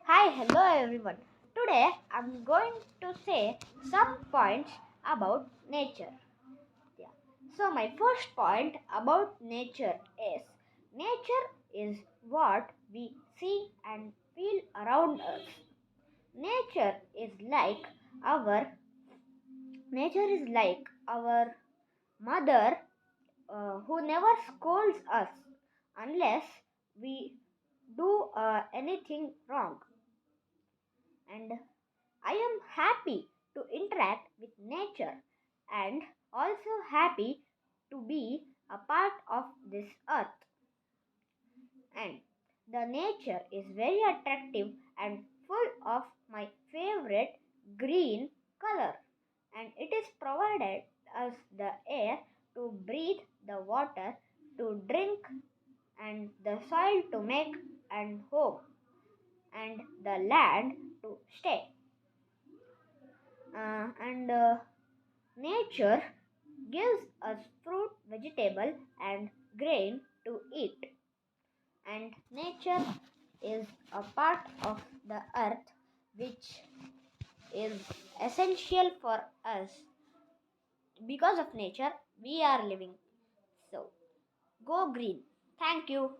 Hi, hello everyone. Today I'm going to say some points about nature. Yeah. So my first point about nature is what we see and feel around us. Nature is like our nature is like our mother who never scolds us unless we do anything wrong. And I am happy to interact with nature and also happy to be a part of this earth. And the nature is very attractive and full of my favorite green color. And it is provided us the air to breathe, the water to drink, and the soil to make and home, and the land to stay. And nature gives us fruit, vegetable, and grain to eat. And nature is a part of the earth which is essential for us. Because of nature, we are living. So, go green. Thank you.